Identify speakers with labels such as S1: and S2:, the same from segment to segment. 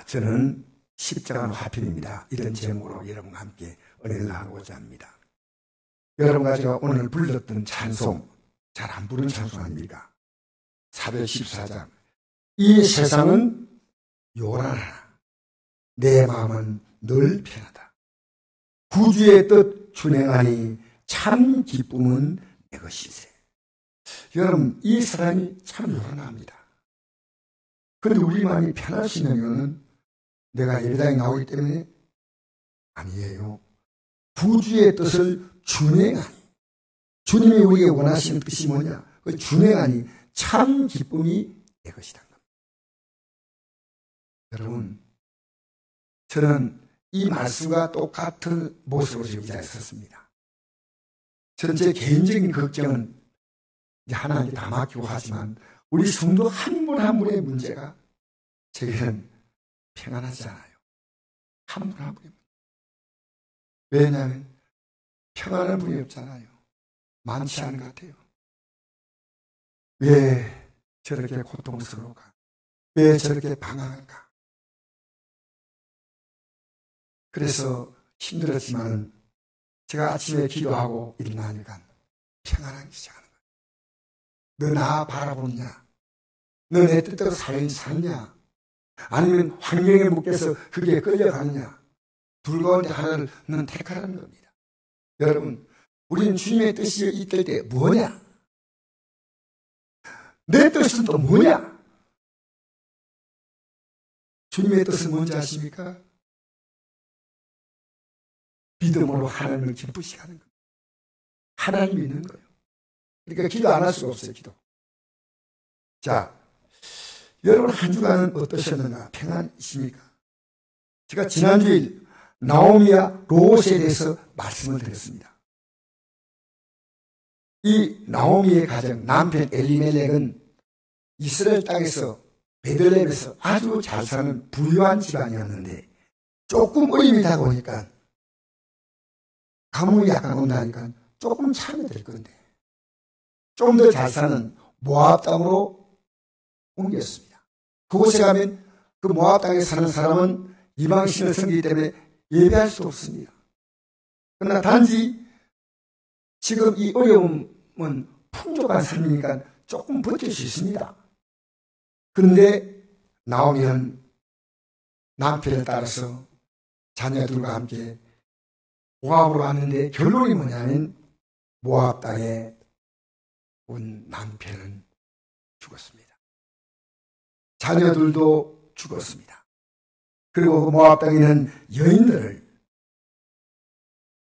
S1: 저는 십자가는 화평입니다. 이런 제목으로 여러분과 함께 은혜를 나누고자 합니다. 여러분과 제가 오늘 불렀던 찬송, 잘 안 부르는 찬송 아닙니까? 414장. 이 세상은 요란하나 내 마음은 늘 편하다. 구주의 뜻 준행하니 참 기쁨은 내 것이세. 여러분, 이 세상이 참 요란합니다. 그런데 우리 마음이 편할 수 있는 이유는 내가 예배당에 나오기 때문에 아니에요. 구주의 뜻을 준행하니, 주님이 우리에게 원하시는 뜻이 뭐냐? 그 준행하니 참 기쁨이 내 것이다. 여러분, 저는 이 말씀과 똑같은 모습으로 지금 이 자리에 섰습니다. 저는 제 개인적인 걱정은 이제 하나님께 다 맡기고 하지만 우리 성도 한 분 한 분의 문제가 제게는 평안하지 않아요. 한 분 한 분의 문제. 왜냐하면 평안한 분이 없잖아요. 많지 않은 것 같아요. 왜 저렇게 고통스러울까? 왜 저렇게 방황할까? 그래서 힘들었지만 제가 아침에 기도하고 일어나니까 평안하기 시작하는 거예요. 너 나 바라보느냐? 너 내 뜻대로 사느냐? 아니면 환경에 묶여서 그게 끌려가느냐? 둘 가운데 하나를 너는 택하라는 겁니다. 여러분, 우리는 주님의 뜻이 있을 때 뭐냐? 내 뜻은 또 뭐냐? 주님의 뜻은 뭔지 아십니까? 믿음으로 하나님을 기쁘시게 하는 거예요. 하나님 믿는 거예요. 그러니까 기도 안 할 수가 없어요, 기도. 자, 여러분 한 주간은 어떠셨는가? 평안이십니까? 제가 지난주에 나오미와 롯에 대해서 말씀을 드렸습니다. 이 나오미의 가정, 남편 엘리멜렉은 이스라엘 땅에서 베들레헴에서 아주 잘 사는 부유한 집안이었는데 조금 어림이 다가오니까 가뭄이 약간 온다니까 조금 참으면 될 건데 좀 더 잘 사는 모압 땅으로 옮겼습니다. 그곳에 가면 그 모압 땅에 사는 사람은 이방신을 섬기기 때문에 예배할 수도 없습니다. 그러나 단지 지금 이 어려움은 풍족한 삶이니까 조금 버틸 수 있습니다. 그런데 나오미는 남편을 따라서 자녀들과 함께 모압으로 왔는데 결론이 뭐냐면 모압 땅에 온 남편은 죽었습니다. 자녀들도 죽었습니다. 그리고 그 모압 땅에 있는 여인들을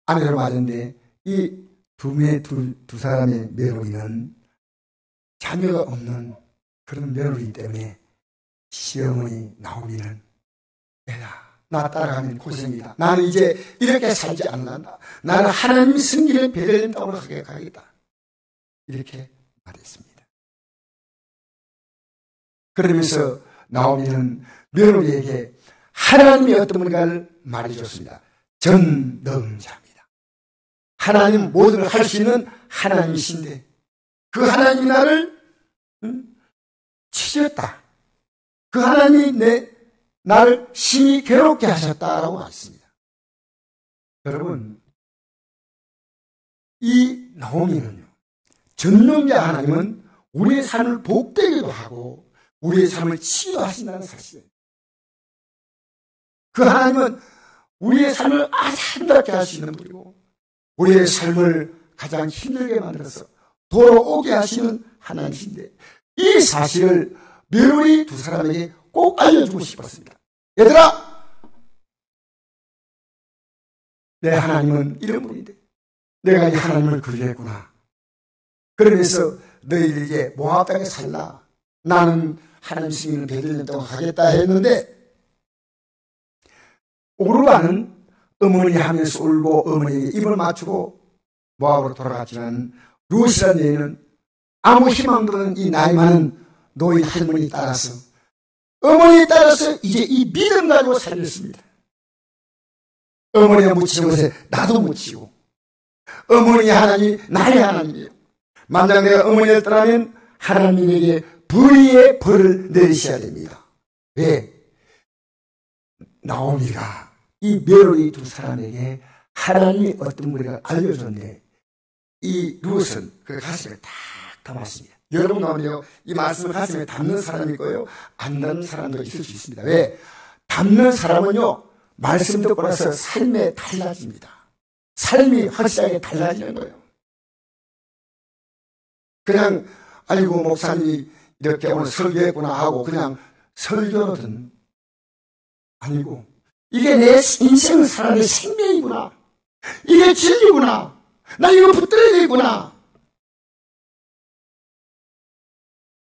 S1: 아내로 맞았는데 이 두 사람의 며느리는 자녀가 없는 그런 며느리이기 때문에 시어머니 나오미는 애다. 나 따라가면 고생이다. 나는 이제 이렇게 살지 않는다. 나는 하나님이 승리를 베들레헴 땅으로 가겠다. 이렇게 말했습니다. 그러면서 나오미는 며느리에게 하나님이 어떤 분인가를 말해줬습니다. 전능자입니다. 하나님 모든 걸 할 수 있는 하나님이신데 그 하나님이 나를 치셨다. 그 하나님이 나를 심히 괴롭게 하셨다라고 말했습니다. 여러분, 이 나오미는요, 전능자 하나님은 우리의 삶을 복되기도 하고 우리의 삶을 치유하신다는 사실이에요. 그 하나님은 우리의 삶을 아주 힘들게 할 수 있는 분이고 우리의 삶을 가장 힘들게 만들어서 돌아오게 하시는 하나님이신데 이 사실을 며느리 두 사람에게 꼭 알려주고 싶었습니다. 얘들아, 내 하나님은 이런 분인데 내가 이 하나님을 그리했구나. 그러면서 너희들 이제 모압 땅에 살라. 나는 하나님 승리는 베들레헴 땅으로 가겠다 했는데 오르바는 어머니 하면서 울고 어머니에게 입을 맞추고 모압으로 돌아갔지만 룻이라는 여인은 아무 희망도 없는 이 나이 많은 노인 할머니 따라서 어머니에 따라서 이제 이 믿음 가지고 살렸습니다. 어머니가 묻히는 것에 나도 묻히고 어머니 하나님이 나의 하나님이에요. 만약 내가 어머니를 떠나면 하나님에게 불의의 벌을 내리셔야 됩니다. 왜? 나오미가 이 며느리 두 사람에게 하나님이 어떤 분이가 알려줬네. 이 룻은 그 가슴에 딱 담았습니다. 여러분 가면요, 이 말씀을 가슴에 담는 사람이 있고요, 안 담는 사람도 있을 수 있습니다. 왜? 담는 사람은요, 말씀 듣고 나서 삶에 달라집니다. 삶이 확실하게 달라지는 거예요. 그냥 아이고 목사님이 이렇게 오늘 설교했구나 하고 그냥 설교든 아니고, 이게 내 인생 사람의 생명이구나, 이게 진리구나, 나 이거 붙들어야 되겠구나.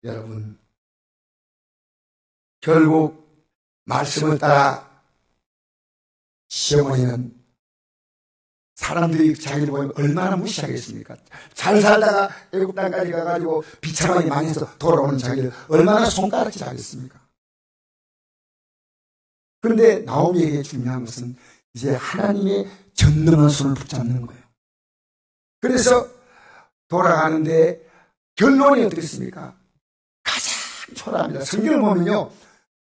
S1: 여러분, 결국 말씀을 따라 시어머니는 사람들이 자기를 보면 얼마나 무시하겠습니까? 잘 살다가 애국 땅까지 가가지고 비참하게 망해서 돌아오는 자기를 얼마나 손가락질 하겠습니까? 그런데 나오미에게 중요한 것은 이제 하나님의 전능한 손을 붙잡는 거예요. 그래서 돌아가는데 결론이 어떻겠습니까? 가장 초라합니다. 성경을 보면요,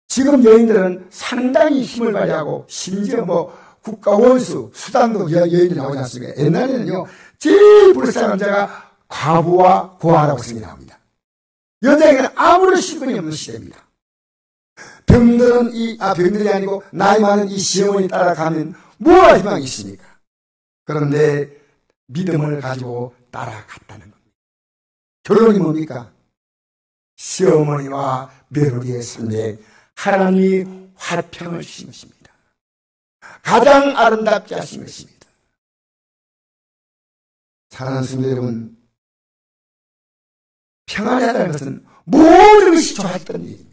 S1: 지금 여인들은 상당히 힘을 발휘하고 심지어 뭐 국가 원수, 수단도 여인들이 나오지 않습니까? 옛날에는요, 제일 불쌍한 자가 과부와 고아라고 생각합니다. 여자에게는 아무런 실권이 없는 시대입니다. 병들이 아니고 나이 많은 이 시어머니 따라가면 뭐가 희망이 있습니까? 그런데 믿음을 가지고 따라갔다는 겁니다. 결론이 뭡니까? 시어머니와 며느리의 삶에 하나님이 화평을 주신 것입니다. 가장 아름답게 하신 것입니다. 사랑하는 성도 여러분, 평안하다는 것은 모든 것이 좋았던 일입니다.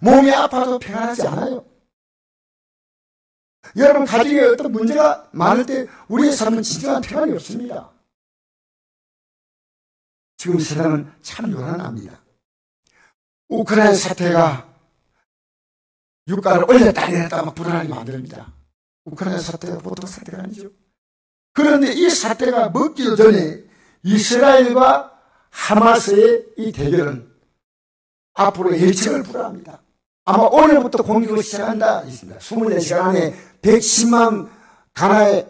S1: 몸이 아파도 평안하지 않아요. 여러분, 가정에 어떤 문제가 많을 때 우리의 삶은 진정한 평안이 없습니다. 지금 세상은 참 요란합니다. 우크라이나 사태가 유가를 올렸다 내렸다 막 불안하게 만듭니다. 우크라이나 사태가 보통 사태가 아니죠. 그런데 이 사태가 먹기도 전에 이스라엘과 하마스의 이 대결은 앞으로 열척을 불허합니다. 아마 오늘부터 공격을 시작한다 있습니다. 24시간 안에 110만 가나의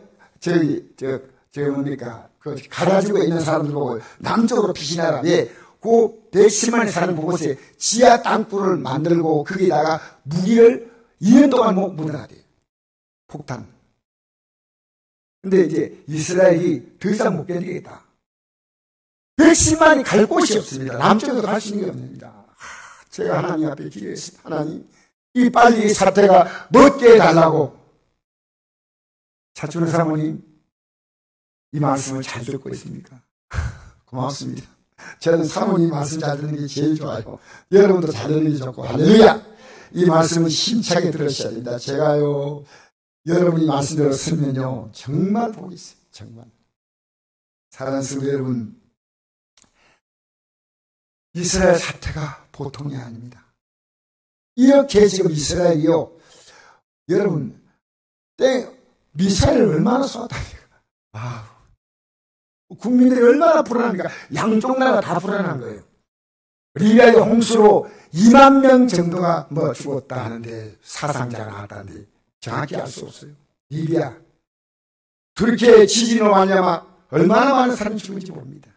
S1: 뭡니까? 그 가가지고 있는 사람들 보고 남쪽으로 피신하라. 예. 그 110만이 사는 곳에 지하 땅굴을 만들고 거기다가 무기를 2년 동안 묻어놔야 돼요. 폭탄. 근데 이제 이스라엘이 더 이상 못 견디겠다. 110만이 갈 곳이 없습니다. 남쪽으로 갈 수 있는 게 없습니다. 제가 하나님 앞에 기도했습니다. 하나님, 이 빨리 이 사태가 멎게 해달라고. 차춘우 사모님, 이 말씀을 잘 듣고 있습니까? 고맙습니다. 저는 사모님 말씀 잘 듣는 게 제일 좋아요. 여러분도 잘 듣는 게 좋고, 할렐루야! 이 말씀은 힘차게 들으셔야 됩니다. 제가요, 여러분이 말씀 들었으면요, 정말 복이 있어요. 정말. 사랑하는 성도 여러분, 이스라엘 사태가 보통이 아닙니다. 이렇게 지금 이스라엘이요, 여러분, 미사일을 얼마나 쏘았답니까? 국민들이 얼마나 불안합니까? 양쪽 나라 다 불안한 거예요. 리비아의 홍수로 2만 명 정도가 죽었다 하는데, 사상자가 나왔다는데 정확히 알 수 없어요. 리비아, 터키의 지진으로 말미암아 얼마나 많은 사람이 죽은지 모릅니다.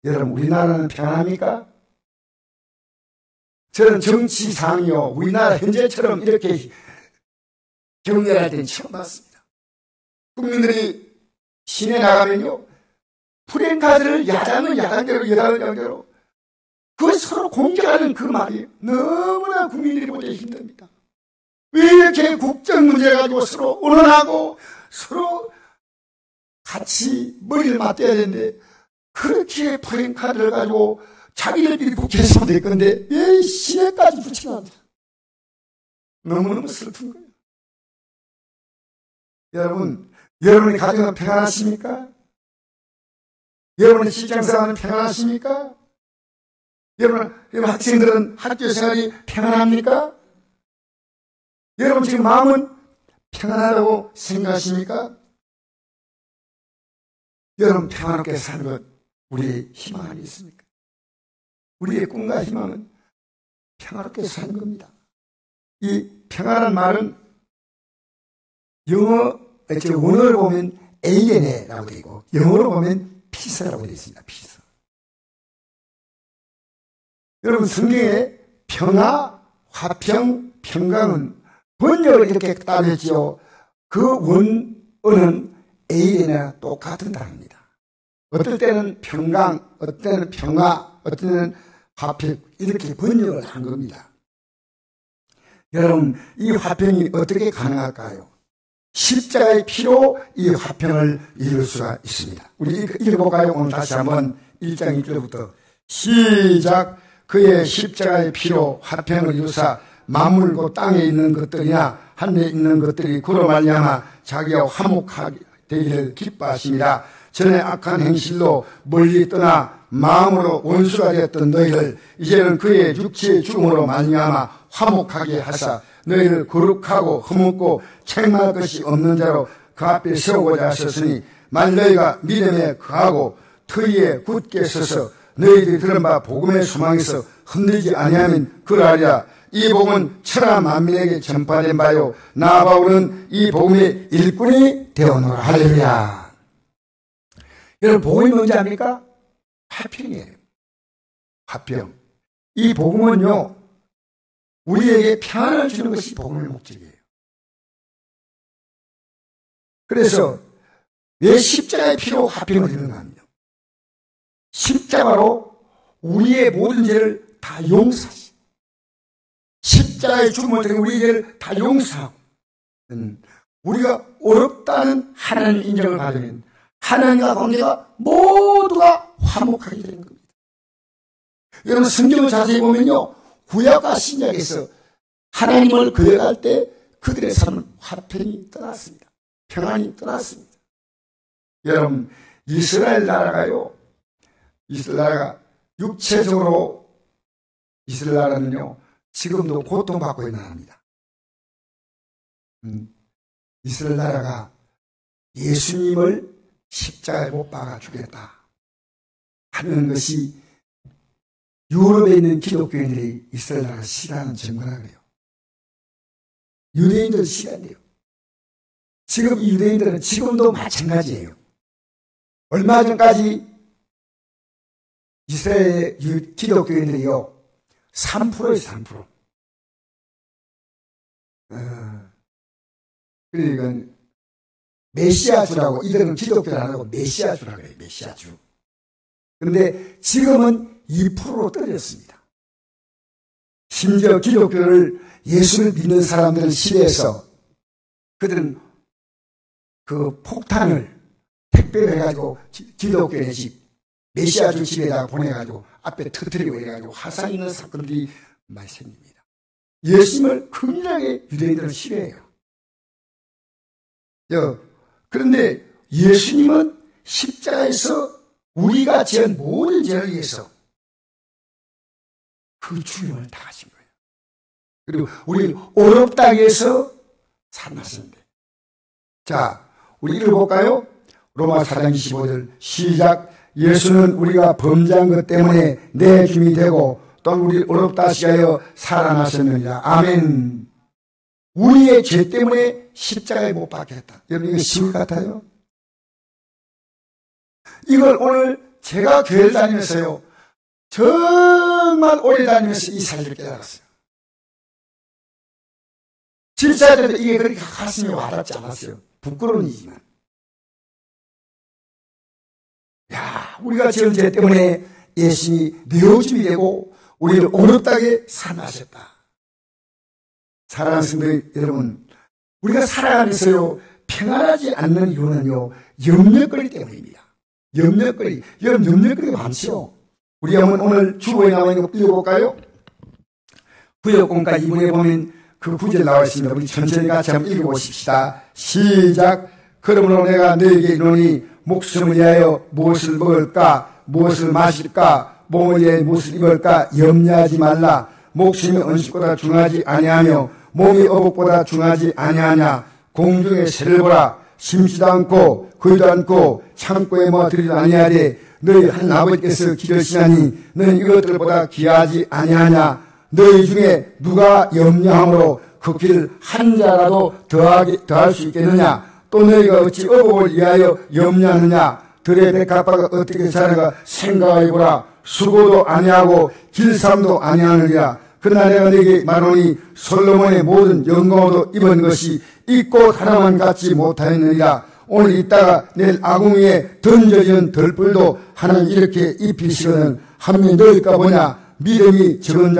S1: 여러분, 우리나라는 평안합니까? 저는 정치상이요, 우리나라 현재처럼 이렇게 격렬할 때는 처음 봤습니다. 국민들이 시내 나가면요, 프랭카드를 야당은 야당대로, 여당은 여당대로, 그 서로 공격하는 그 말이 너무나 국민들이 보기 힘듭니다. 왜 이렇게 국정 문제 가지고 서로 의논하고 서로 같이 머리를 맞대야 되는데, 그렇게 프랭카드를 가지고 자기들끼리 붙여서 될 건데 왜 시내까지 붙이나? 너무너무 슬픈 거예요. 여러분, 여러분의 가정은 평안하십니까? 여러분의 직장생활은 평안하십니까? 여러분 학생들은 학교 생활이 평안합니까? 여러분 지금 마음은 평안하다고 생각하십니까? 여러분 평안하게 사는 것 우리의 희망 아니겠습니까? 우리의 꿈과 희망은 평화롭게 사는 겁니다. 이 평화란 말은 원어를 보면 ANA라고 되어 있고 영어로 보면 피스라고 되어 있습니다. 피스. 여러분 성경에 평화, 화평, 평강은 번역을 이렇게 따졌지요. 그 원어는 ANA나 똑같은 단어입니다. 어떨 때는 평강, 어떨 때는 평화, 어떨 때는 화평 이렇게 번역을 한 겁니다. 여러분 이 화평이 어떻게 가능할까요? 십자가의 피로 이 화평을 이룰 수가 있습니다. 우리 읽어볼까요? 오늘 다시 한번 1장 1절부터 시작. 그의 십자가의 피로 화평을 이루사 만물 곧 땅에 있는 것들이나 하늘에 있는 것들이 그로 말미암아 자기와 화목하게 되기를 기뻐하십니다. 전에 악한 행실로 멀리 떠나 마음으로 원수가 되었던 너희를 이제는 그의 육체의 죽음으로 말미암아 화목하게 하사 너희를 거룩하고 허물고 책망할 것이 없는 자로 그 앞에 세우고자 하셨으니 만일 너희가 믿음에 거하고 터위에 굳게 서서 너희들이 들은 바 복음의 소망에서 흔들리지 아니하면 그러하리라. 이 복음은 천하 만민에게 전파된 바요 나 바울은 이 복음의 일꾼이 되어노라. 할렐루야. 여러분 복음이 뭔지 압니까? 화평이에요. 화평. 이 복음은요 우리에게 평안을 주는 것이 복음의 목적이에요. 그래서 왜 십자가의 피로 화평을 이루는가 합니다. 십자가로 우리의 모든 죄를 다 용서하시. 십자가의 죽음을 통해 우리의 죄를 다 용서하고 우리가 어렵다는 하나님 인정을 받으면 하나님과 관계가 모두가 화목하게 되는 겁니다. 여러분 성경을 자세히 보면요 구약과 신약에서 하나님을 거역할 때 그들의 삶은 화평이 떠났습니다. 평안이 떠났습니다. 여러분 이스라엘 나라가요 이스라엘 나라가 육체적으로 이스라엘 나라는요 지금도 고통받고 있는 나라입니다. 이스라엘 나라가 예수님을 십자가에 못 박아 죽였다 하는 것이 유럽에 있는 기독교인들이 이스라엘 나라를 싫어하는 증거라 그래요. 유대인들 싫어한대요. 지금 이 유대인들은 지금도 마찬가지예요. 얼마 전까지 이스라엘 기독교인들이요 3%예요. 3%. 그러니까 메시아주라고 이들은 기독교를 안 하고 메시아주라고 해요. 메시아주. 그런데 지금은 2%로 떨어졌습니다. 심지어 기독교를 예수를 믿는 사람들을 시대에서 그들은 그 폭탄을 택배를 해가지고 기독교의 집 메시아주 집에다가 보내가지고 앞에 터뜨리고 이래가지고 화상 있는 사건들이 많이 생깁니다. 예수님을 극렬하게 유대인들은 싫어해요. 그런데 예수님은 십자가에서 우리가 지은 모든 죄를 위해서 그 죽음을 당하신 거예요. 그리고 우리를 어렵다 해서 살아났습니다. 자, 우리 읽어볼까요? 로마 4장 25절 시작. 예수는 우리가 범죄한 것 때문에 내 주님이 되고 또한 우리를 어렵다 하시하여 살아나셨느니라. 아멘. 우리의 죄 때문에 십자가에 못 박혔다. 여러분 이거 시위 같아요? 이걸 오늘 제가 교회를 다니면서요 정말 오래 다니면서 이 사실을 깨달았어요. 진짜들도 이게 그렇게 가슴에 와닿지 않았어요. 부끄러운 일이지만 우리가 지은 죄 때문에 예수님이 내어줌이 되고 우리를 어렵다게 살아나셨다. 사랑하는 성도 여러분, 우리가 살아가면서요 평안하지 않는 이유는요 염려거리 때문입니다. 염려거리. 여러분 염려거리가 많죠. 우리 한번 오늘 주보에 나와 있는 거 읽어볼까요? 구역공과 2분에 보면 그 구절 나와 있습니다. 우리 천천히 같이 한번 읽어보십시다. 시작. 그러므로 내가 너에게 이르노니 목숨을 위하여 무엇을 먹을까 무엇을 마실까 몸을 위하여 무엇을 입을까 염려하지 말라. 목숨이 은식보다 중하지 아니하며 몸이 어복보다 중하지 아니하냐. 공중의 새를 보라. 심지도 않고 거기도 않고 창고에 모아들이도 아니하되 너희 한 아버지께서 기르시나니 너는 이것들보다 귀하지 아니하냐. 너희 중에 누가 염려함으로 그 길을 한 자라도 더할 수 있겠느냐? 또 너희가 어찌 어복을 위하여 염려하느냐? 들의 백합화가 어떻게 자라가 생각해보라. 수고도 아니하고 길쌈도 아니하느니라. 그러나 내가 네게 말하노니 솔로몬의 모든 영광도 입은 것이 있고 하나만 갖지 못하였느니라. 오늘 있다가 내일 아궁이에 던져지는 덜불도 하나님 이렇게 입히시거든. 한면 너희가 보냐? 믿음이 적은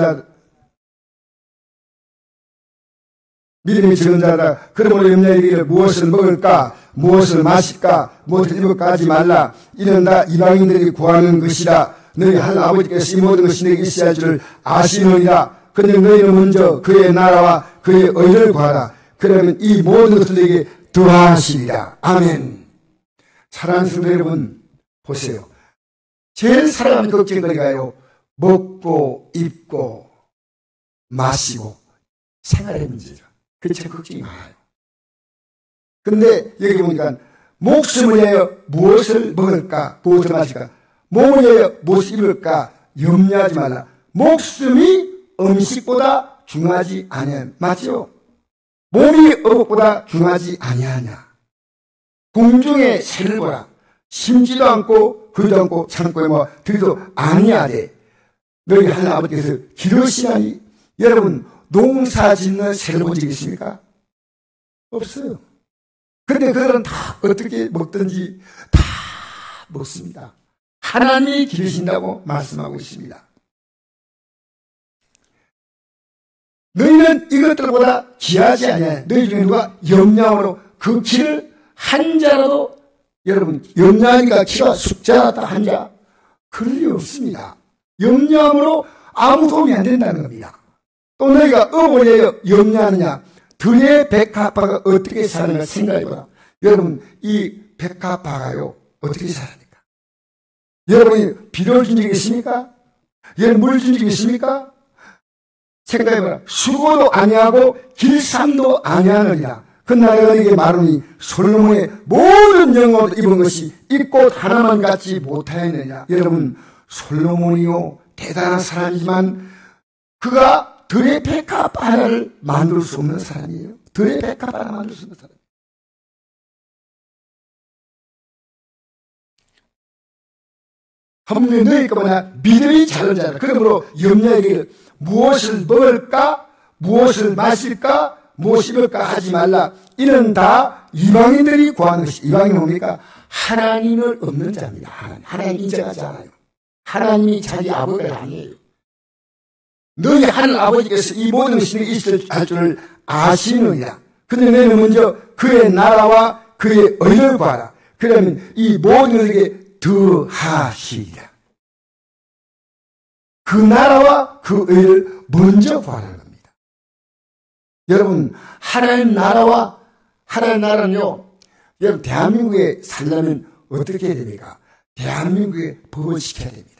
S1: 자다. 그러므로 염려하기를 무엇을 먹을까? 무엇을 마실까? 무엇을 입을까 하지 말라. 이는 다 이방인들이 구하는 것이라. 너희 할 아버지께서 이 모든 것이 너희에게 있어야 할 줄을 아시느니라. 그런데 너희는 먼저 그의 나라와 그의 의를 구하라. 그러면 이 모든 것을 너희에게 더하시리라. 아멘. 사랑하는 성도 여러분, 보세요. 제일 사람이 걱정되는 거예요. 먹고 입고 마시고 생활의 문제죠. 그게 제일 걱정이 많아요. 근데 여기 보니까 목숨을 위하여 무엇을 먹을까? 무엇을 마실까? 몸을 위하여 무엇을 입을까? 염려하지 말라. 목숨이 음식보다 중요하지 아니하냐. 맞죠? 몸이 어복보다 중요하지 아니하냐. 공중의 새를 보라. 심지도 않고 그리도 않고 창고에 뭐 들이도 아니하되 너희 하나님 아버지께서 기르시나니. 여러분 농사 짓는 새를 본 적이 있습니까? 없어요. 그런데 그들은 다 어떻게 먹든지 다 먹습니다. 하나님이 기르신다고 말씀하고 있습니다. 너희는 이것들보다 귀하지 아니하냐. 너희 중에 누가 염려함으로 그 키를 한 자라도, 여러분 염려하니까 키가 숫자다 한 자, 그럴 리 없습니다. 염려함으로 아무 도움이 안 된다는 겁니다. 또 너희가 어머니에 염려하느냐. 들의 백합화가 어떻게 사는가 생각해보라. 여러분 이 백합화가요 어떻게 살아니까? 여러분이 비료를 준 적이 있습니까? 여러분 물을 준 적이 있습니까? 생각해봐라. 수고도 아니하고 길쌈도 아니하느니라. 그러나 내가 너에게 말하니 솔로몬의 모든 영광을 입은 것이 있고 하나만 갖지 못하였느냐. 여러분 솔로몬이요 대단한 사람이지만 그가 들의 백합 하나를 만들 수 없는 사람이에요. 들의 백합 하나 만들 수 없는 사람. 하물며 너희가 뭐냐? 믿음이 작은 자라. 그러므로 염려하기를 무엇을 먹을까? 무엇을 마실까? 무엇을 입을까? 하지 말라. 이는 다 이방인들이 구하는 것이. 이방인이 뭡니까? 하나님을 없는 자입니다. 하나님 인정하지 않아요. 하나님이 자기 아버지가 아니에요. 너희 하늘 아버지께서 이 모든 것이 있을 줄을 아시느니라. 근데 너희는 먼저 그의 나라와 그의 의를 구하라. 그러면 이 모든 것에게 더하시리라. 그 나라와 그 의를 먼저 구하는 겁니다. 여러분 하나님 나라와 하나님 나라는요, 여러분 대한민국에 살려면 어떻게 해야 됩니까? 대한민국에 법을 지켜야 됩니다.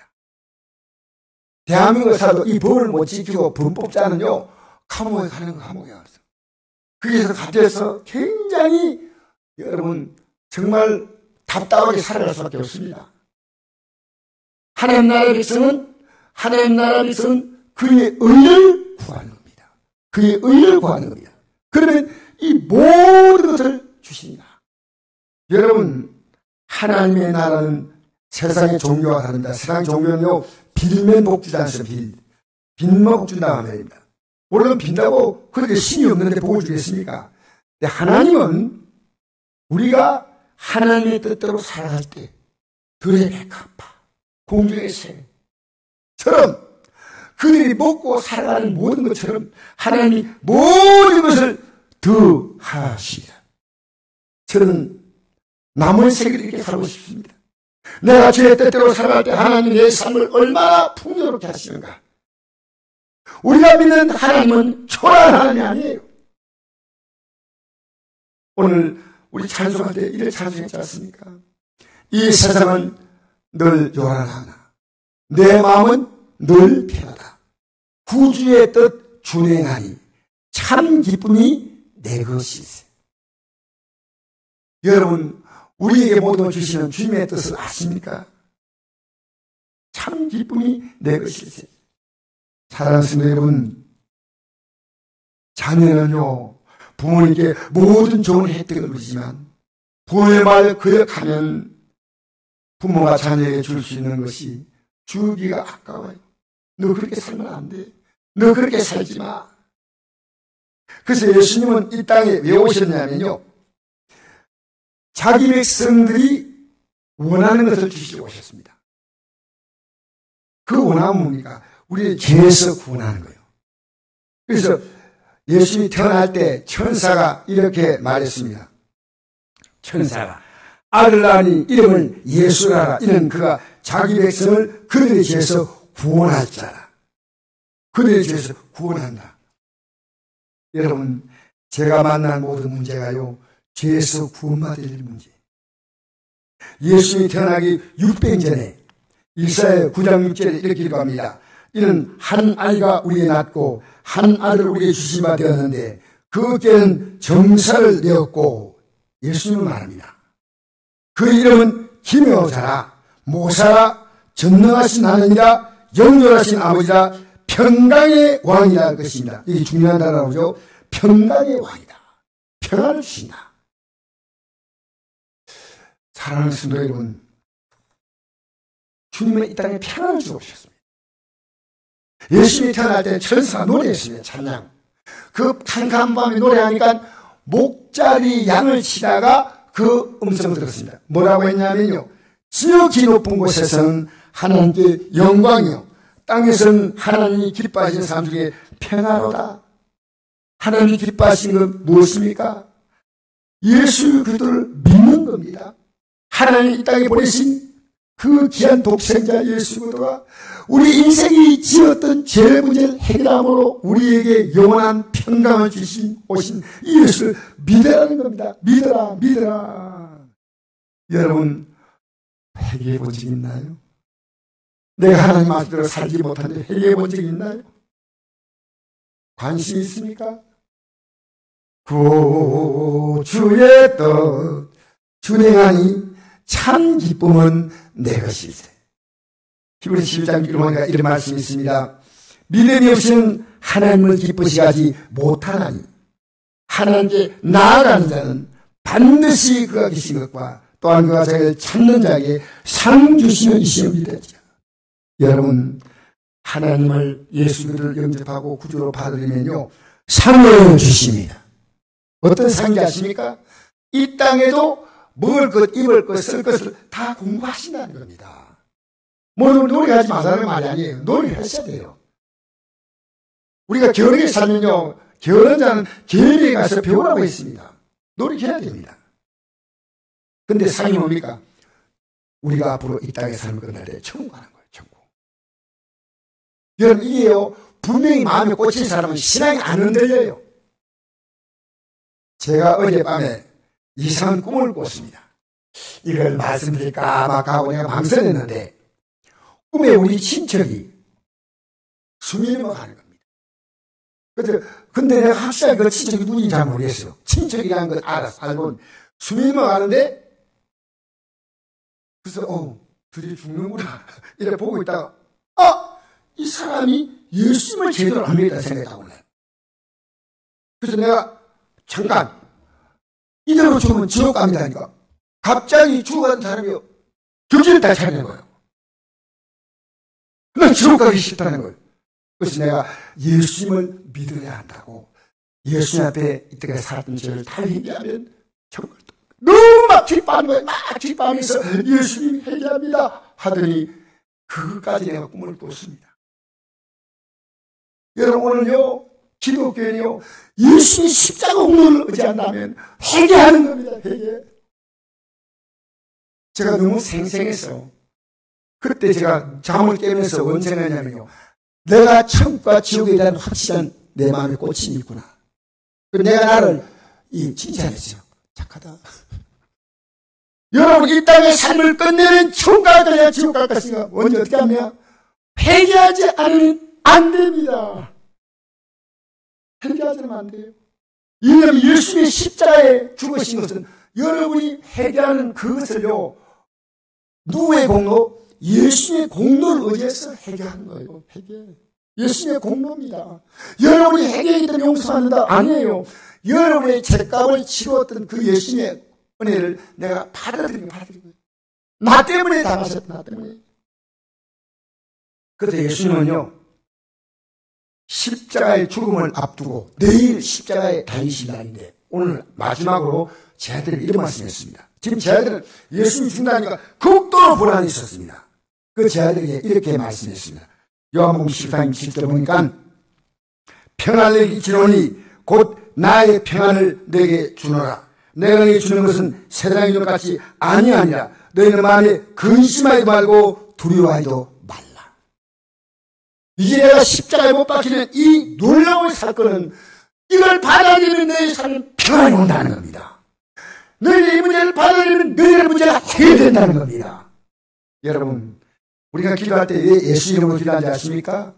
S1: 대한민국에 살아도 이 법을 못 지키고 범법자는요 감옥에 가는 거 감옥에 가서 거기서 갇혀서 굉장히 여러분 정말 답답하게 살아갈 수밖에 없습니다. 하나님 나라의 백성은 그의 의를 구하는 겁니다. 그의 의를 구하는 겁니다. 그러면 이 모든 것을 주십니다. 여러분 하나님의 나라는 세상의 종교와 다릅니다. 세상의 종교는요 빌면 복 주지 않습니다. 빈면 복 준다고 말입니다. 우리는 빈다고 그렇게 신이 없는데 복을 주겠습니까? 근데 하나님은 우리가 하나님의 뜻대로 살아갈 때 들의 백합화, 공중의 새처럼 그들이 먹고 살아가는 모든 것처럼 하나님이 모든 것을 더하시리라. 저는 남은 세계를 이렇게 살고 싶습니다. 내가 주의 뜻대로 살아갈 때 하나님이 내 삶을 얼마나 풍요롭게 하시는가. 우리가 믿는 하나님은 초라한 하나님이 아니에요. 오늘 우리 찬송할 때 이를 찬송했지 않습니까? 이 세상은 늘 요란하나 내 마음은 늘 편하다. 구주의 뜻 준행하니 참 기쁨이 내 것이세. 여러분 우리에게 모든 주시는 주님의 뜻을 아십니까? 참 기쁨이 내 것이세. 사랑하는 여러분, 자녀는요, 부모님께 모든 좋은 혜택을 누리지만 부모의 말 거역하면 부모가 자녀에게 줄 수 있는 것이 주기가 아까워요. 너 그렇게 살면 안 돼. 너 그렇게 살지 마. 그래서 예수님은 이 땅에 왜 오셨냐면요, 자기 백성들이 원하는 것을 주시러 오셨습니다. 그 원함은 뭡니까? 우리의 죄에서 구원하는 거예요. 그래서 예수님이 태어날 때 천사가 이렇게 말했습니다. 천사가 아들 낳으니 이름을 예수라라. 이는 그가 자기 백성을 그들의 죄에서 구원할 자라. 그들의 죄에서 구원한다. 여러분, 제가 만난 모든 문제가요, 죄에서 구원받을 문제. 예수님이 태어나기 600년 전에 이사야 9장 6절에 이렇게 기록합니다. 이는 한 아이가 우리에 낳고 한 아들을 우리에게 주시마 되었는데 그 어깨는 정사를 내었고, 예수님을 말합니다. 그 이름은 기묘자라, 모사라, 전능하신 하나님이라, 영존하신 아버지라, 평강의 왕이라 할 것입니다. 이게 중요한 단어죠. 평강의 왕이다. 평안을 주신다. 사랑하는 성도 여러분, 주님은 이 땅에 평안을 주고 오셨습니다. 예수님이 태어날 때 천사가 노래했습니다. 찬양. 그 캄캄한 밤에 노래하니까 목자리 양을 치다가 그 음성을 들었습니다. 뭐라고 했냐면요, 지극히 높은 곳에서는 하나님께 영광이요, 땅에서는 하나님이 기뻐하시는 사람 중에 평화로다. 하나님이 기뻐하시는 건 무엇입니까? 예수 그리스도를 믿는 겁니다. 하나님이 이 땅에 보내신 그 귀한 독생자 예수 그리스도가 우리 인생이 지었던 죄 문제를 해결함으로 우리에게 영원한 평강을 오신 이 예수를 믿으라는 겁니다. 믿어라, 믿어라. 여러분, 회개해 본 적 있나요? 내가 하나님 말씀대로 살지 못하는데 회개해 본 적 있나요? 관심이 있습니까? 구주의 뜻 준행하니 참 기쁨은 내 것일세. 히브리서 11장 1절에 이런 말씀이 있습니다. 믿음이 없이는 하나님을 기쁘시게 하지 못하나니 하나님께 나아가는 자는 반드시 그가 계신 것과 또한 그가 자기를 찾는 자에게 상 주시는 이심을 믿으자. 여러분, 하나님을 예수 그리스도를 영접하고 구주로 받으려면요, 상을 주십니다. 어떤 상인지 아십니까? 이 땅에도 먹을 것, 입을 것, 쓸 것을 다 공부하신다는 겁니다. 노력하지 마라는 말이 아니에요. 노력하셔야 돼요. 우리가 겨울에 살면요, 겨울은 자는 겨울에 가서 배우라고 했습니다. 노력해야 됩니다. 근데 상이 뭡니까? 우리가 앞으로 이 땅에 삶을 끝날 때 천국 가는 거예요, 천국. 여러분, 이게요, 분명히 마음에 꽂힌 사람은 신앙이 안 흔들려요. 제가 어젯밤에 이상한 꿈을 꿨습니다. 이걸 말씀드릴까 말까 내가 망설였는데, 꿈에 우리 친척이 수민을 가는 겁니다. 근데 내가 확실하게 그 친척이 누군지 잘 모르겠어요. 친척이라는 걸 알고 수민을 가는데, 그래서 드디어 죽는구나 이렇게 보고 있다가 이 사람이 예수님을 제대로 안 믿었다 생각하고 그래. 그래서 내가 잠깐 이대로 죽으면 지옥 갑니다니까 갑자기 죽어가는 사람이 정신을 다 차리는 거예요. 난 지옥 가기 싫다는 거예요. 그래서 내가 예수님을 믿어야 한다고, 예수님 앞에 이때까지 살았던 죄를 다 회개하면 정말 너무 막 기뻐하는 거예요. 막 기뻐하면서 예수님이 회개합니다 하더니 그것까지 내가 꿈을 꿨습니다. 여러분, 오늘요, 기독교는요, 예수님이 십자가 공로를 의지한다면 회개하는 겁니다. 회개. 제가 너무 생생해서 그때 제가 잠을 깨면서 뭔 생각했냐면요, 내가 천국과 지옥에 대한 확실한 내 마음에 꽂힘이 있구나. 내가 나를 칭찬했어요. 착하다. 여러분, 이 땅의 삶을 끝내는 천국 갈 거냐 지옥 갈 것인가 먼저 어떻게 하냐? 회개하지 않으면 안 됩니다. 회개하지 않으면 안 돼요. 왜냐하면 예수님의 십자가에 죽으신 것은 여러분이 회개하는 그것을요, 누구의 공로? 예수님의 공로를 의지해서 회개하는 거예요. 회개. 예수님의 공로입니다. 여러분이 회개하기 때문에 용서받는다? 아니에요. 여러분의 죄값을 치루었던 그 예수님의 은혜를 내가 받아들이고 나 때문에 당하셨다. 나 때문에. 그래서 예수님은요, 십자가의 죽음을 앞두고 내일 십자가에 달리실 날인데 오늘 마지막으로 제 아들에게 이런 말씀했습니다. 지금 제 아들은 예수님이 죽는다니까 극도로 불안이 있었습니다. 그 제 아들에게 이렇게 말씀했습니다. 요한복음 14장 7절 보니까 평안을 내게 주노니 곧 나의 평안을 내게 주노라. 내가 너에게 주는 것은 세상의 주는 것 같이 아니하니라. 너희는 마음에 근심하지 말고 두려워하지도 말라. 이제 내가 십자가에 못 박히는 이 놀라운 사건은 이걸 받아들이면 너희 삶은 평안이 온다는 겁니다. 너희의 이 문제를 받아들이면 너희의 문제가 해결된다는 겁니다. 여러분, 우리가 기도할 때 왜 예수 이름으로 기도하지 않습니까?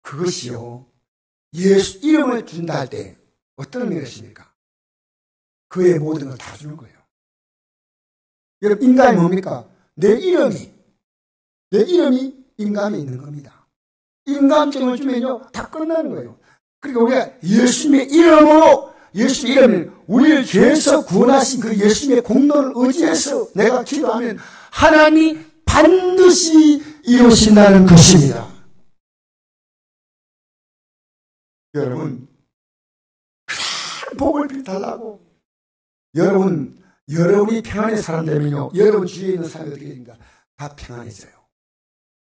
S1: 그것이요, 예수 이름을 준다 할 때 어떤 의미가 있습니까? 그의 모든 걸 다 주는 거예요. 여러분, 인간이 뭡니까? 내 이름이 인감에 있는 겁니다. 인감증을 주면요, 다 끝나는 거예요. 그러니까 우리가 예수님의 이름으로, 예수의 이름을 우리를 죄에서 구원하신 그 예수님의 공로를 의지해서 내가 기도하면 하나님이 반드시 이루신다는 것입니다. 여러분, 큰 복을 빌달라고. 여러분이 평안의 사람 되면요, 여러분 주위에 있는 사람이 어떻게 됩니까? 다 평안해져요.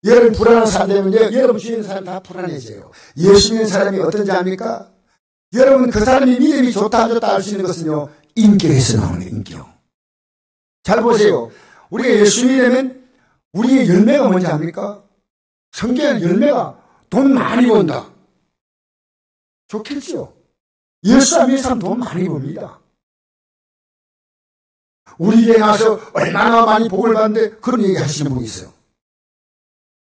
S1: 여러분 불안한 사람 되면요, 여러분 주위에 있는 사람 다 불안해져요. 예수 믿는 사람이 어떤지 압니까? 여러분 그 사람이 믿음이 좋다 안 좋다 알 수 있는 것은요, 인격에서 나오는 거예요. 인격. 잘 보세요. 우리가 예수 믿으면 우리의 열매가 뭔지 압니까? 성경의 열매가 돈 많이 번다. 좋겠죠. 예수 안 믿는 사람 돈 많이 법니다. 우리 교회에 와서 얼마나 많이 복을 받는데 그런 얘기 하시는 분이 있어요.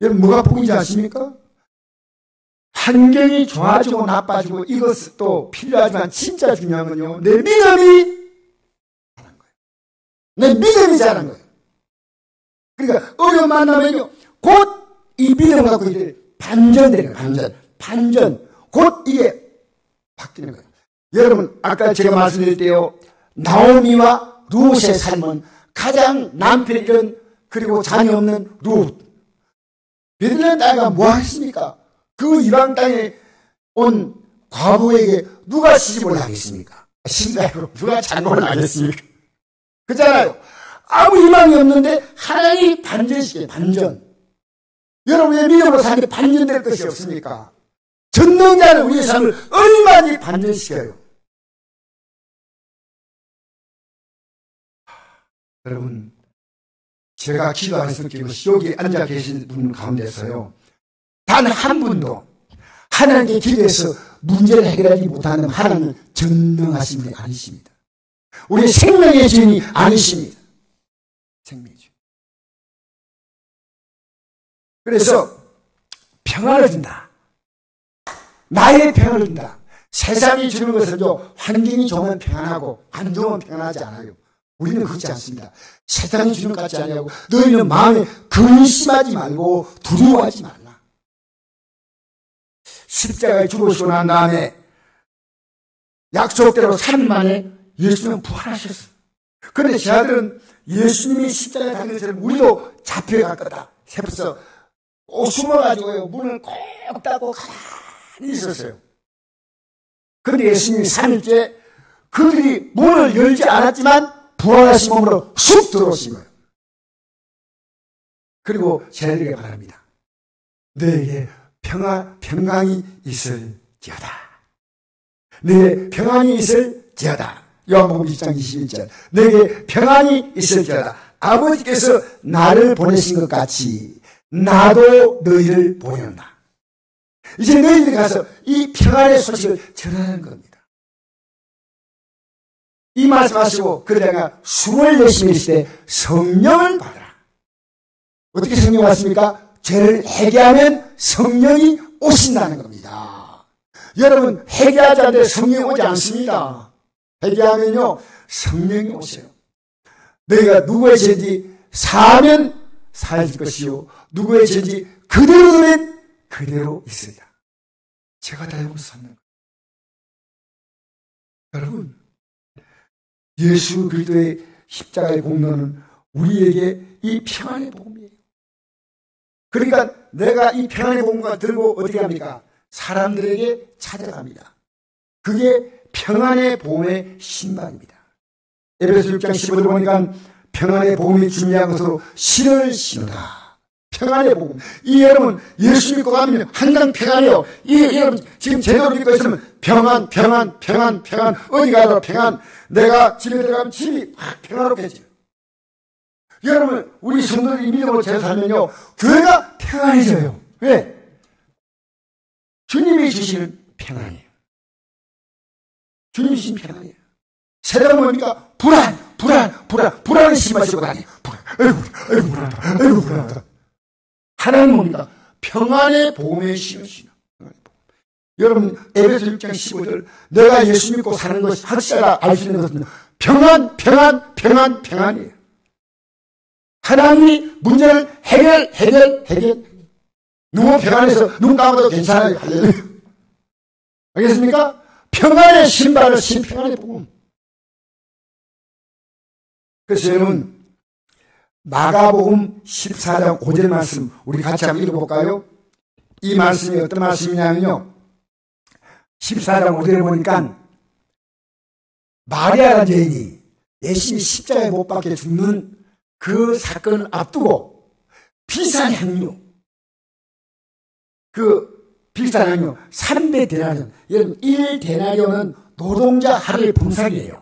S1: 여러분 뭐가 복인지 아십니까? 환경이 좋아지고 나빠지고 이것도 필요하지만 진짜 중요한 건요, 내 믿음이 자란 거예요. 내 믿음이 자란 거예요. 그러니까 어려움 만나면요, 곧 이 믿음을 갖고 이제 반전되는 거예요. 반전. 곧 이게 바뀌는 거예요. 여러분 아까 제가 말씀드릴 때요, 나오미와 룻의 삶은 가장 남편 이런 그리고 자녀 없는 룻. 베들레헴 땅에가 뭐 하겠습니까? 그 이방 땅에 온 과부에게 누가 시집을 하겠습니까? 신자로 누가 장가를 하겠습니까? 그렇잖아요. 아무 희망이 없는데 하나님이 반전시켜요. 반전. 여러분의 믿음으로 사는데 반전될 것이 없습니까? 전능자는 우리의 삶을 얼마나 반전시켜요. 여러분, 제가 기도하면서 느끼는 것이 여기 앉아 계신 분 가운데서요, 단 한 분도 하나님께 기도해서 문제를 해결하지 못하는 하나님은 전능하신 분이 아니십니다. 우리 생명의 주인이 아니십니다. 생명의 주인. 그래서 평안을 준다. 나의 평안을 준다. 세상이 주는 것은요, 환경이 좋으면 평안하고 안 좋으면 평안하지 않아요. 우리는 그렇지 않습니다. 세상이 주는 것 같지 않냐고. 너희는 마음에 근심하지 말고 두려워하지 말라. 십자가에 죽으시고 난 다음에 약속대로 3일 만에 예수님은 부활하셨어요. 그런데 제 아들은 예수님이 십자가에 달린 것처럼 우리도 잡혀갈 거다 싶어서 꼭 숨어가지고요, 문을 꼭 닫고 가만히 있었어요. 그런데 예수님이 3일째 그들이 문을 열지 않았지만 부활하신 몸으로 쑥 들어오신 거예요. 그리고 제에게 바랍니다. 너에게 평강이 있을지어다. 너에게 평안이 있을지어다. 요한복음 20장 21절. 너에게 평안이 있을지어다. 아버지께서 나를 보내신 것 같이 나도 너희를 보낸다. 이제 너희들이 가서 이 평안의 소식을 전하는 겁니다. 이 말씀하시고 그러다가 숨을 내쉬는 시대 성령을 받아라. 어떻게 성령 왔습니까? 죄를 회개하면 성령이 오신다는 겁니다. 여러분 회개하지 않는데 성령이 오지 않습니다. 회개하면요 성령이 오세요. 너희가 누구의 죄인지 사하면 사해질 것이요 누구의 죄인지 그대로 두면 그대로 있어야 제가 다 여기서 사는 거예요. 여러분, 예수 그리스도의 십자가의 공로는 우리에게 이 평안의 복음이에요. 그러니까 내가 이 평안의 복음을 들고 어떻게 합니까? 사람들에게 찾아갑니다. 그게 평안의 복음의 신방입니다. 에베소 6장 15절 보니까 평안의 복음이 중요한 것으로 실을 신다. 평안의 복음. 이 여러분 예수 믿고 가면 항상 평안해요. 이 여러분 지금 제대로 믿고 있으면 평안. 어디 가더라도 평안. 내가 집에 들어가면 집이 확 평화롭겠지. 여러분 우리 성도들이 믿음으로 잘 살면요 교회가 평안해져요. 왜? 주님이 주시는 평안이에요. 주님이 주신 평안이에요. 세상은 뭡니까? 불안을 심하시고 다니. 아이고 불안하다. 하나님은 뭡니까? 평안의 복음에 심으시는. 여러분 에베소 6장 15절 내가 예수 믿고 사는 것이 확실하다 알 수 있는 것은 평안이에요. 하나님이 문제를 해결. 너무 평안해서 눈 감아도 괜찮아요. 알겠습니까? 평안의 신발을 신 평안의 복음. 그래서 여러분 마가복음 14장 5절 말씀 우리 같이 한번 읽어볼까요? 이 말씀이 어떤 말씀이냐면요 14장 5절에 보니까 마리아라는 여인이 예수님이 십자가에 못 박혀 죽는 그 사건을 앞두고 비싼 향유 300데나리온 여러분 1데나리온은 노동자 하루의 봉사이에요.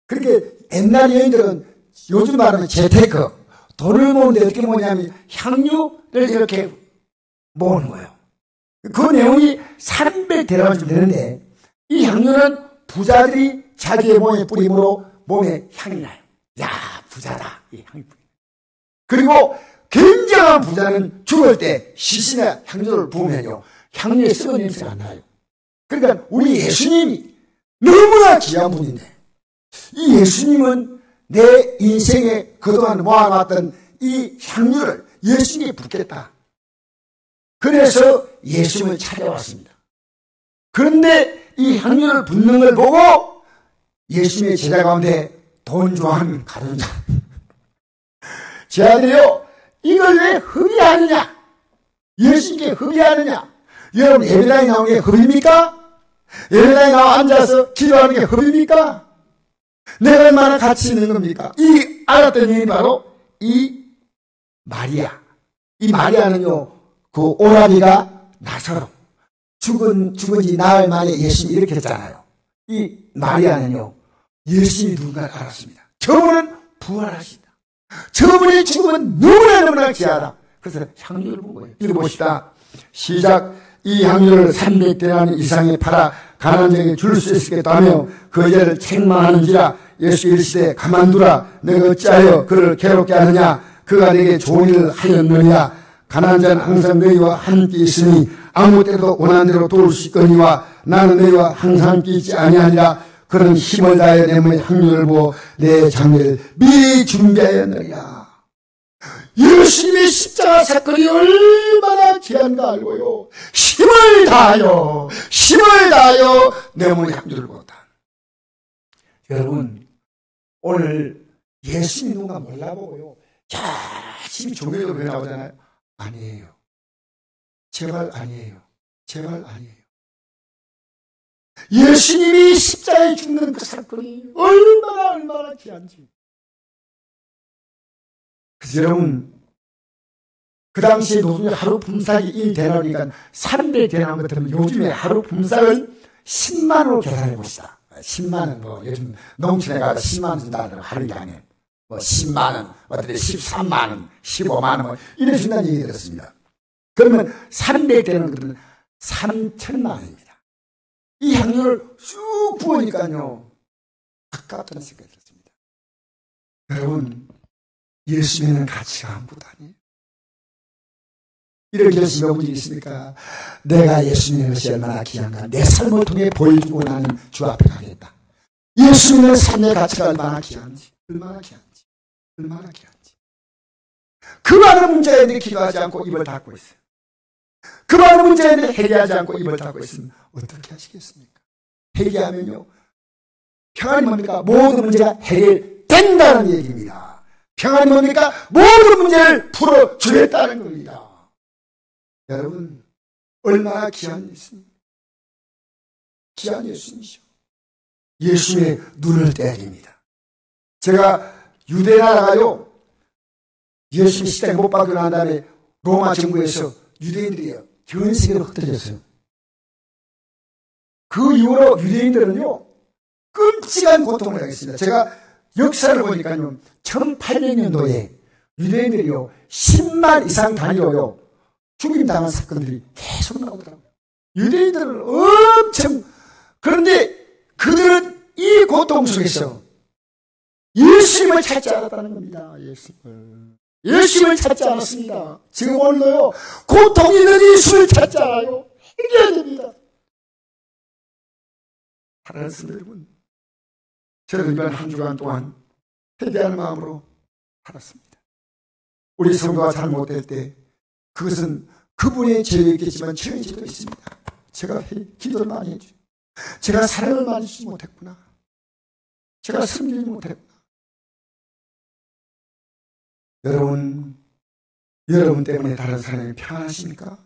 S1: 그렇게 옛날 여인들은 요즘 말하면 재테크 돈을 모으는데 어떻게 모으냐면 향유를 이렇게 모으는 거예요. 그 내용이 300데나리온쯤 되는데 이 향유는 부자들이 자기의 몸에 뿌림으로 몸에 향이 나요. 야 부자다 이 향이 뿌리. 그리고 굉장한 부자는 죽을 때 시신에 향유를 부으면요 향유에 썩은 냄새가 안 나요. 그러니까 우리 예수님이 너무나 귀한 분인데 이 예수님은 내 인생에 그동안 모아놨던 이 향유를 예수님께 붓겠다. 그래서 예수님을 찾아왔습니다. 그런데 이 향유를 붓는 걸 보고 예수님의 제자 가운데 돈 좋아하는 가룟자 제 아들이요 이걸 왜 흡의하느냐? 예수님께 흡의하느냐? 여러분 예배당에 나오는 게 흡입니까? 예배당에 나와 앉아서 기도하는 게 흡입니까? 내가 얼마나 가치 있는 겁니까? 이 알았던 일이 바로 이 마리아. 이 마리아는요 그 오라비가 나사로 죽은 지 나흘 만에 예수님이 일으켰잖아요. 이 마리아는요 예수님이 누군가를 알았습니다. 저분은 부활하신다. 저분의 죽음은 너무나 귀하다. 그래서 향유를 본 거예요. 읽어봅시다. 시작. 이 향유를 300데나리온 이상에 팔아 가난한 자에게 줄 수 있겠다며 그 여자를 책망하는지라. 예수 이르시되 가만두라. 내가 어찌하여 그를 괴롭게 하느냐. 그가 내게 좋은 일을 하였느냐. 가난한 자는 항상 너희와 함께 있으니 아무 때도 원하는 대로 도울 수 있거니와 나는 너희와 항상 함께 있지 아니하니라. 그런 힘을 다하여 내 몸에 향유를 부어 내 장례를 미리 준비하였느니라. 예수님의 십자가 사건이 얼마나 귀한가 알고요. 힘을 다하여 내 몸에 향유를 부었다. 여러분 오늘 예수님 누가 몰라보고요 열심히 종교적으로 나오잖아요. 아니에요. 제발 아니에요. 예수님이 십자가에 죽는 그 사건이 얼마나 귀한지. 그래서 여러분 그 당시에 노동자 하루 품삯이 1데나리온이니까 300데나리온 같으면 요즘에 하루 품삯을 10만원으로 계산해 봅시다. 10만원 뭐 요즘 농촌에 가서 10만원 준다는 하루 양에 뭐 10만원, 어떤 데 13만원, 15만원 뭐 이래 준다는 얘기 들었습니다. 그러면 300데나리온 같으면 3천만원입니다. 이 향유를 쭉 부으니까요 아깝다는 생각이 들었습니다. 여러분 예수님은 가치가 아무것도 아니에요. 이런 결심이 온 적이 있습니까? 내가 예수님의 것이 얼마나 귀한가 내 삶을 통해 보여주고 나는 주 앞에 가겠다. 예수님의 삶의 가치가 얼마나 귀한지 그 많은 문제에 기도하지 않고 입을 닫고 있어요. 그 많은 문제인데 회개하지 않고 입을 닫고 있으면 어떻게 하시겠습니까? 회개하면요, 평안이 뭡니까? 모든 문제가 해결된다는 얘기입니다. 평안이 뭡니까? 모든 문제를 풀어주겠다는 겁니다. 여러분, 얼마나 귀한 예수님, 귀한 예수님이죠. 예수의 눈을 떼야 됩니다. 제가 유대 나라가요, 예수님 십자가에 못 박혀 난 다음에 로마 정부에서 유대인들이요, 전 세계로 흩어졌어요. 그 이후로 유대인들은요, 끔찍한 고통을 당했습니다. 제가 역사를 보니까요, 1800년도에 유대인들이요, 10만 이상 단위로요, 죽임당한 사건들이 계속 나오더라고요. 유대인들은 엄청, 그런데 그들은 이 고통 속에서 예수님을 찾지 않았다는 겁니다. 예수님을 찾지 않았습니다. 지금 오늘도요, 고통이 있는 예수를 찾지 않아요. 해결해야 됩니다. 사랑하는 여러분, 저는 이번 한 주간 동안 회개하는 마음으로 살았습니다. 우리 성도가 잘못될 때 그것은 그분의 죄였겠지만 저의 죄도 있습니다. 제가 기도를 많이 해줘요. 제가 사랑을 많이 주지 못했구나. 제가 섬기지 못했구나. 여러분 때문에 다른 사람이 평안하십니까?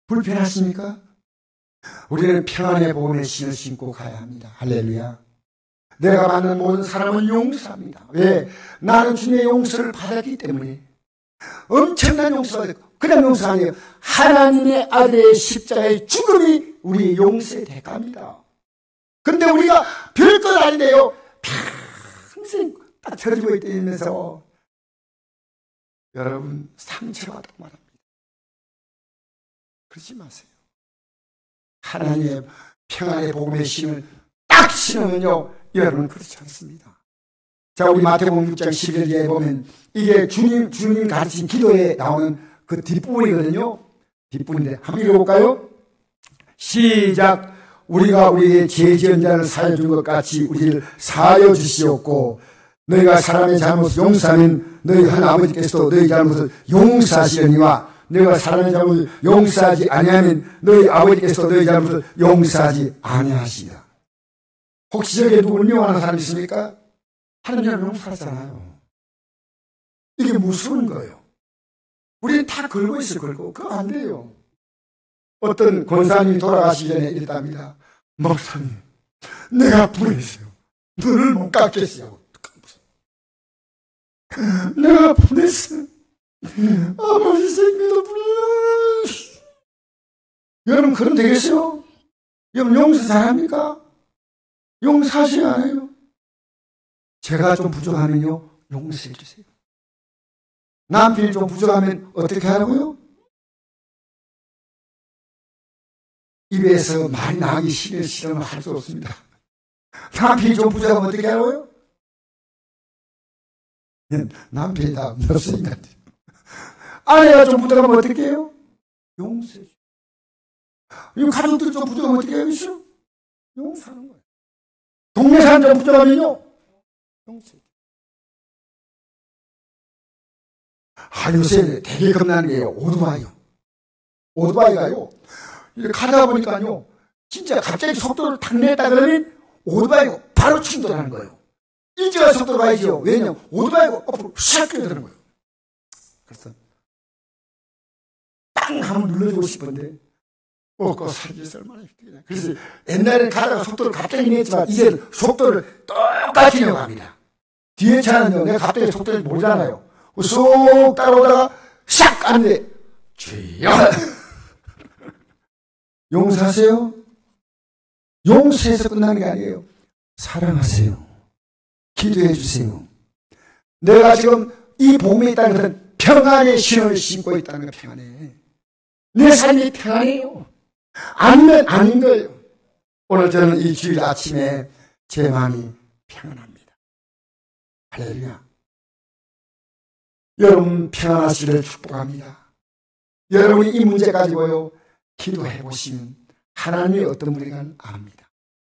S1: 불편하십니까? 우리는 평안의 복음의 신을 신고 가야 합니다. 할렐루야. 내가 만난 모든 사람은 용서합니다. 왜? 나는 주님의 용서를 받았기 때문에. 엄청난 용서가 되고, 그냥 용서가 아니에요. 하나님의 아들의 십자가의 죽음이 우리 용서의 대가입니다. 근데 우리가 별것 아닌데요, 평생 빠져들고 있다면서 여러분 상처받다고 말합니다. 그러지 마세요. 하나님의 평안의 복음의 신을 딱 신으면요, 여러분 그렇지 않습니다. 자, 우리 마태복음 6장 11절에 보면 이게 주님 가르친 기도에 나오는 그 뒷부분이거든요. 뒷부분인데 한번 읽어볼까요? 시작. 우리가 우리의 죄 지은 자를 사하여 준 것 같이 우리를 사하여 주시옵고, 너희가 사람의 잘못을 용서하면 너희 한 아버지께서도 너희 잘못을 용서하시려니와, 너희가 사람의 잘못을 용서하지 아니하면 너희 아버지께서도 너희 잘못을 용서하지 아니하시리라. 혹시 저기에 누구 운명하는 사람 있습니까? 하나님은 용서하잖아요. 이게 무서운 거예요. 우리는 다 걸고 있어요. 그거 안 돼요. 어떤 권사님이 돌아가시기 전에 이랬답니다. 목사님, 내가 불행했어요. 눈을 못 감겠어요. 내가 불행했어요. 아버지 생명도 불행해요. 여러분 그럼 되겠어요? 여러분 용서 잘합니까? 용서하시지 않아요? 제가 좀 부족하면요, 용서해 주세요. 남편이 좀 부족하면 어떻게 하라고요? 입에서 말이 나기 싫으면 할 수 없습니다. 남편이 좀 부족하면 어떻게 하라고요? 남편이 다 없으니까. 아내가 좀 부족하면 어떻게 해요? 용서해 주세요. 가족들이 좀 부족하면 어떻게 해요? 용서하는 거예요. 동네 사람 좀 부족하면요, 용서해. 요새 되게 겁나는 게요, 오토바이요. 오토바이가요, 이렇게 가다 보니까요, 진짜 갑자기 속도를 탁 냈다 그러면 오토바이가 바로 충돌하는 거예요. 일정한 속도로 가야죠. 왜냐면 오토바이가 앞으로 샥 뛰어드는 거예요. 그래서 빵 하면 눌러주고 싶은데 그 살기 얼마나 힘들냐. 그래서 옛날에는 가다가 속도를 갑자기 냈지만 이제는 속도를 똑같이 내려갑니다. 뒤에 차는요, 내가 갑자기 속도를 모르잖아요. 쏙 따라오다가 샥 가는데 주여 용서하세요. 용서해서 끝나는 게 아니에요. 사랑하세요. 기도해 주세요. 내가 지금 이 복음에 있다는 것은 평안의 신을 신고 있다는 거. 평안해. 내 삶이 평안해요. 아니면 아닌 거예요. 오늘 저는 이 주일 아침에 제 마음이 평안합니다. 할렐루야. 여러분 평안하시기를 축복합니다. 여러분이 이 문제 가지고요, 기도해 보시면 하나님이 어떤 분인가 압니다.